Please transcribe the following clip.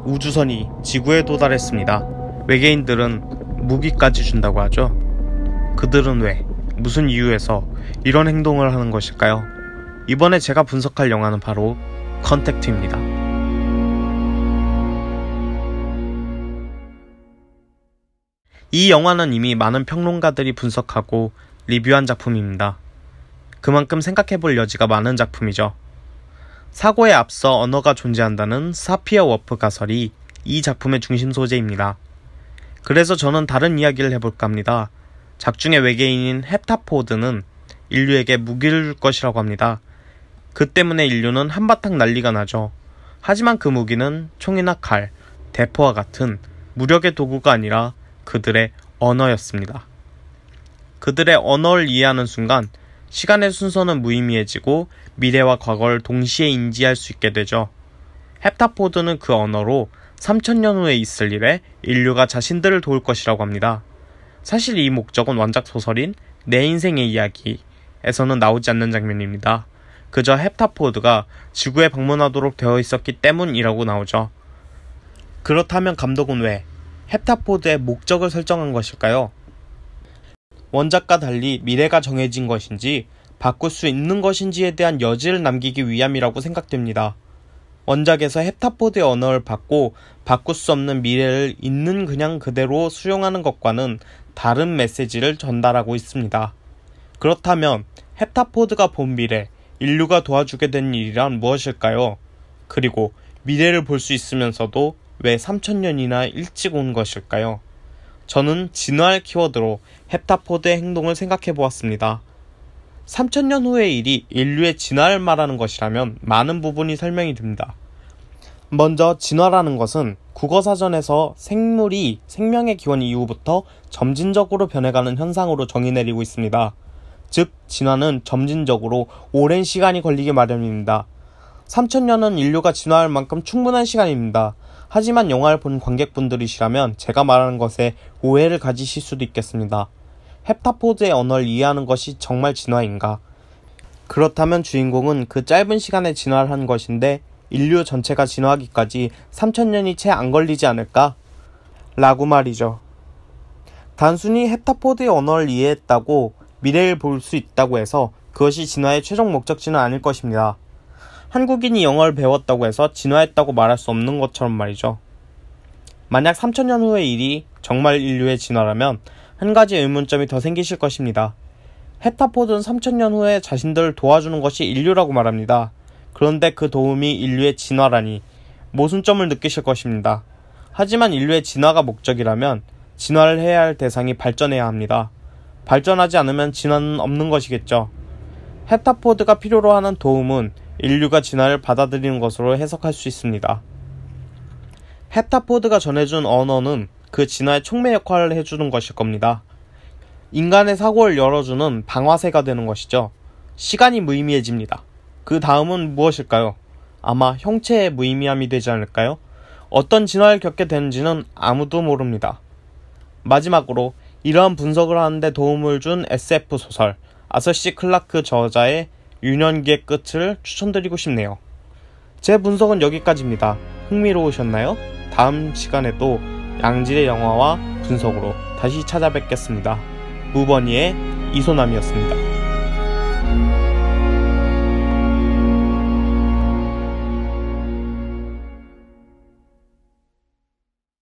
우주선이 지구에 도달했습니다. 외계인들은 무기까지 준다고 하죠. 그들은 왜, 무슨 이유에서 이런 행동을 하는 것일까요? 이번에 제가 분석할 영화는 바로 컨택트입니다. 이 영화는 이미 많은 평론가들이 분석하고 리뷰한 작품입니다. 그만큼 생각해볼 여지가 많은 작품이죠. 사고에 앞서 언어가 존재한다는 사피어 워프 가설이 이 작품의 중심 소재입니다. 그래서 저는 다른 이야기를 해볼까 합니다. 작중의 외계인인 헵타포드는 인류에게 무기를 줄 것이라고 합니다. 그 때문에 인류는 한바탕 난리가 나죠. 하지만 그 무기는 총이나 칼, 대포와 같은 무력의 도구가 아니라 그들의 언어였습니다. 그들의 언어를 이해하는 순간 시간의 순서는 무의미해지고 미래와 과거를 동시에 인지할 수 있게 되죠. 헵타포드는 그 언어로 3000년 후에 있을 일에 인류가 자신들을 도울 것이라고 합니다. 사실 이 목적은 원작 소설인 내 인생의 이야기에서는 나오지 않는 장면입니다. 그저 헵타포드가 지구에 방문하도록 되어 있었기 때문이라고 나오죠. 그렇다면 감독은 왜 헵타포드의 목적을 설정한 것일까요? 원작과 달리 미래가 정해진 것인지 바꿀 수 있는 것인지에 대한 여지를 남기기 위함이라고 생각됩니다. 원작에서 헵타포드의 언어를 받고 바꿀 수 없는 미래를 있는 그냥 그대로 수용하는 것과는 다른 메시지를 전달하고 있습니다. 그렇다면 헵타포드가 본 미래, 인류가 도와주게 된 일이란 무엇일까요? 그리고 미래를 볼 수 있으면서도 왜 3000년이나 일찍 온 것일까요? 저는 진화를 키워드로 헵타포드의 행동을 생각해 보았습니다. 3000년 후의 일이 인류의 진화를 말하는 것이라면 많은 부분이 설명이 됩니다. 먼저 진화라는 것은 국어사전에서 생물이 생명의 기원 이후부터 점진적으로 변해가는 현상으로 정의 내리고 있습니다. 즉 진화는 점진적으로 오랜 시간이 걸리기 마련입니다. 3000년은 인류가 진화할 만큼 충분한 시간입니다. 하지만 영화를 본 관객분들이시라면 제가 말하는 것에 오해를 가지실 수도 있겠습니다. 헵타포드의 언어를 이해하는 것이 정말 진화인가? 그렇다면 주인공은 그 짧은 시간에 진화를 한 것인데 인류 전체가 진화하기까지 3000년이 채 안 걸리지 않을까? 라고 말이죠. 단순히 헵타포드의 언어를 이해했다고 미래를 볼 수 있다고 해서 그것이 진화의 최종 목적지는 아닐 것입니다. 한국인이 영어를 배웠다고 해서 진화했다고 말할 수 없는 것처럼 말이죠. 만약 3000년 후의 일이 정말 인류의 진화라면 한 가지 의문점이 더 생기실 것입니다. 헵타포드는 3000년 후에 자신들을 도와주는 것이 인류라고 말합니다. 그런데 그 도움이 인류의 진화라니 모순점을 느끼실 것입니다. 하지만 인류의 진화가 목적이라면 진화를 해야 할 대상이 발전해야 합니다. 발전하지 않으면 진화는 없는 것이겠죠. 헵타포드가 필요로 하는 도움은 인류가 진화를 받아들이는 것으로 해석할 수 있습니다. 헵타포드가 전해준 언어는 그 진화의 촉매 역할을 해주는 것일 겁니다. 인간의 사고를 열어주는 방아쇠가 되는 것이죠. 시간이 무의미해집니다. 그 다음은 무엇일까요? 아마 형체의 무의미함이 되지 않을까요? 어떤 진화를 겪게 되는지는 아무도 모릅니다. 마지막으로 이러한 분석을 하는데 도움을 준 SF 소설 아서 C 클라크 저자의 유년기의 끝을 추천드리고 싶네요. 제 분석은 여기까지입니다. 흥미로우셨나요? 다음 시간에도 양질의 영화와 분석으로 다시 찾아뵙겠습니다. 무버니의 이소남이었습니다.